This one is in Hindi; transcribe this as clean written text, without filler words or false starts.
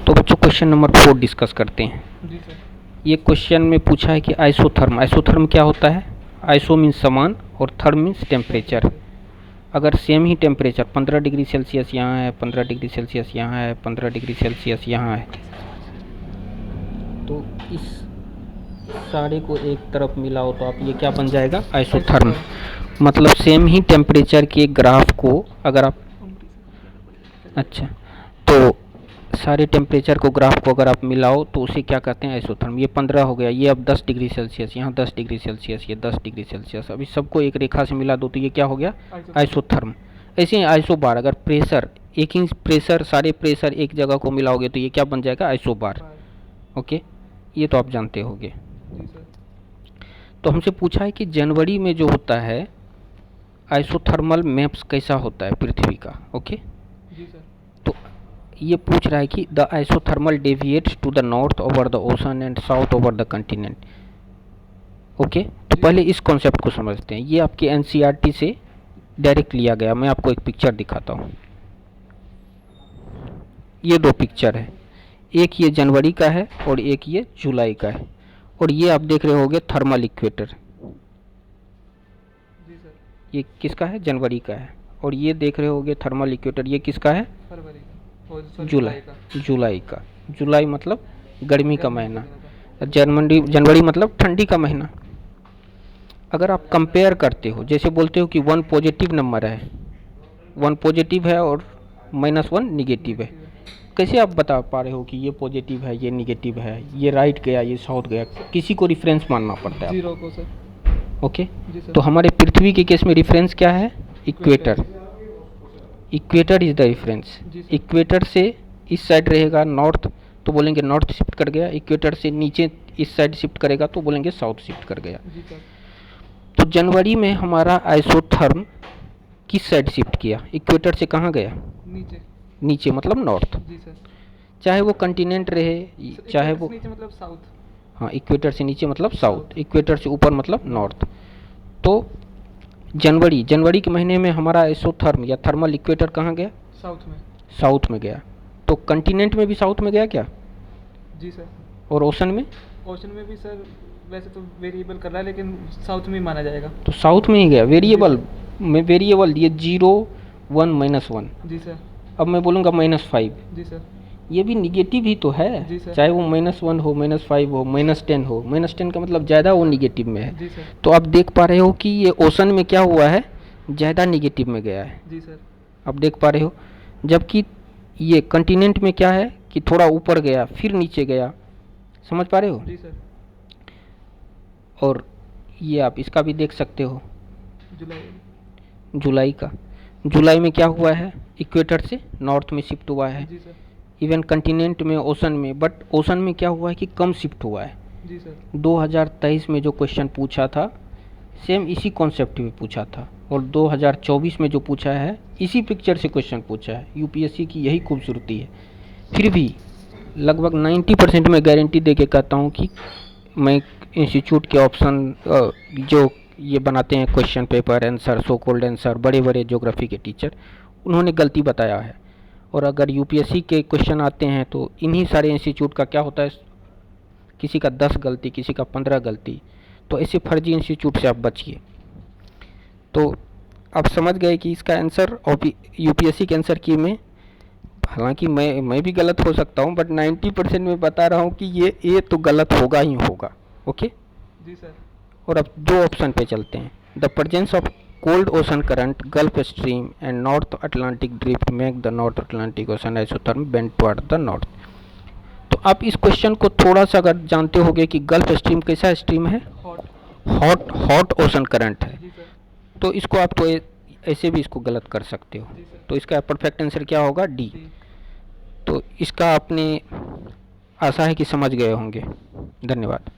तो बच्चों क्वेश्चन नंबर 4 डिस्कस करते हैं। जी सर। ये क्वेश्चन में पूछा है कि आइसोथर्म क्या होता है। आइसो मीन्स समान और थर्म मीन्स टेम्परेचर। अगर सेम ही टेम्परेचर 15 डिग्री सेल्सियस यहाँ है, 15 डिग्री सेल्सियस यहाँ है, 15 डिग्री सेल्सियस यहाँ है, तो इस सारे को एक तरफ मिलाओ तो आप ये क्या बन जाएगा, आइसोथर्म। मतलब सेम ही टेम्परेचर के ग्राफ को अगर आप तो सारे टेम्परेचर को ग्राफ को अगर आप मिलाओ तो उसे क्या कहते हैं, आइसोथर्म। ये 15 हो गया, ये अब 10 डिग्री सेल्सियस, यहाँ 10 डिग्री सेल्सियस, ये 10 डिग्री सेल्सियस। अभी सबको एक रेखा से मिला दो तो ये क्या हो गया, आइसोथर्म। ऐसे ही आइसोबार, अगर प्रेशर एक ही प्रेशर, सारे प्रेशर एक जगह को मिलाओगे तो ये क्या बन जाएगा, आइसोबार। ओके, ये तो आप जानते होंगे। तो हमसे पूछा है कि जनवरी में जो होता है आइसोथर्मल मैप्स कैसा होता है पृथ्वी का। ओके जी सर। तो ये पूछ रहा है कि the isothermal deviates to the north over the ocean and south over the continent. Okay, तो पहले इस कॉन्सेप्ट को समझते हैं। ये आपके एनसीईआरटी से डायरेक्ट लिया गया। मैं आपको एक पिक्चर दिखाता हूँ। ये दो पिक्चर है, एक ये जनवरी का है और एक ये जुलाई का है। और ये आप देख रहे होंगे थर्मल इक्वेटर। ये किसका है, जनवरी का है। और ये देख रहे होंगे थर्मल इक्वेटर, ये किसका है, फरवरी का, जुलाई का। जुलाई मतलब गर्मी का महीना, जनवरी मतलब ठंडी का महीना। अगर आप कंपेयर करते हो, जैसे बोलते हो कि 1 पॉजिटिव नंबर है, 1 पॉजिटिव है और -1 निगेटिव है, कैसे आप बता पा रहे हो कि ये पॉजिटिव है, ये निगेटिव है, ये राइट गया, ये साउथ गया? किसी को रिफरेंस मानना पड़ता है, जीरो को सर। ओके। तो हमारे पृथ्वी के केस में रिफरेंस क्या है, equator. Equator is the reference. Equator से इस साइड रहेगा नॉर्थ तो बोलेंगे नॉर्थ शिफ्ट कर गया, इक्वेटर से नीचे इस साइड शिफ्ट करेगा तो बोलेंगे साउथ शिफ्ट कर गया। तो जनवरी में हमारा आइसोथर्म किस साइड शिफ्ट किया, इक्वेटर से कहाँ गया, नीचे मतलब नॉर्थ। चाहे वो कंटिनेंट रहे, चाहे वो नीचे मतलब साउथ। हाँ, इक्वेटर से नीचे मतलब साउथ, इक्वेटर से ऊपर मतलब नॉर्थ। तो जनवरी के महीने में हमारा आइसोथर्म या थर्मल इक्वेटर कहाँ गया, साउथ में गया। तो कंटिनेंट में भी साउथ में गया क्या? जी सर। और ओशन में भी सर वैसे तो वेरिएबल कर रहा है लेकिन साउथ में ही माना जाएगा। तो साउथ में ही गया। वेरिएबल में वेरिएबल ये 0 1 -1। जी सर। अब मैं बोलूँगा -5। जी सर। ये भी निगेटिव ही तो है, चाहे वो -1 हो, -5 हो, -10 हो। -10 का मतलब ज़्यादा वो निगेटिव में है। जी सर। तो आप देख पा रहे हो कि ये ओशन में क्या हुआ है, ज़्यादा निगेटिव में गया है। जी सर। आप देख पा रहे हो। जबकि ये कंटिनेंट में क्या है कि थोड़ा ऊपर गया फिर नीचे गया। समझ पा रहे हो? जी सर। और ये आप इसका भी देख सकते हो, जुलाई का। जुलाई में क्या हुआ है, इक्वेटर से नॉर्थ में शिफ्ट हुआ है। जी सर। इवन कंटिनेंट में, ओशन में, बट ओशन में क्या हुआ है कि कम शिफ्ट हुआ है। जी सर। 2023 में जो क्वेश्चन पूछा था सेम इसी कॉन्सेप्ट में पूछा था, और 2024 में जो पूछा है इसी पिक्चर से क्वेश्चन पूछा है। यूपीएससी की यही खूबसूरती है। फिर भी लगभग 90% में गारंटी दे के कहता हूँ कि मैं इंस्टीट्यूट के ऑप्शन जो ये बनाते हैं question paper answer, so called answer, बड़े बड़े ज्योग्राफी के टीचर, उन्होंने गलती बताया है। और अगर यूपीएससी के क्वेश्चन आते हैं तो इन्हीं सारे इंस्टीट्यूट का क्या होता है, किसी का 10 गलती, किसी का 15 गलती। तो ऐसे फर्जी इंस्टीट्यूट से आप बचिए। तो आप समझ गए कि इसका आंसर यूपीएससी के आंसर की में, हालांकि मैं भी गलत हो सकता हूं, बट 90% में बता रहा हूं कि ये तो गलत होगा ही होगा। ओके जी सर। और अब दो ऑप्शन पे चलते हैं। The presence of cold ocean current, gulf stream and north Atlantic drift make the north Atlantic ocean isotherm bend toward the north. तो आप इस क्वेश्चन को थोड़ा सा अगर जानते होगे कि गल्फ स्ट्रीम कैसा स्ट्रीम है, हॉट ओशन करंट है, तो इसको आप तो ऐसे भी इसको गलत कर सकते हो। तो इसका परफेक्ट आंसर क्या होगा, डी। तो इसका आपने आशा है कि समझ गए होंगे। धन्यवाद।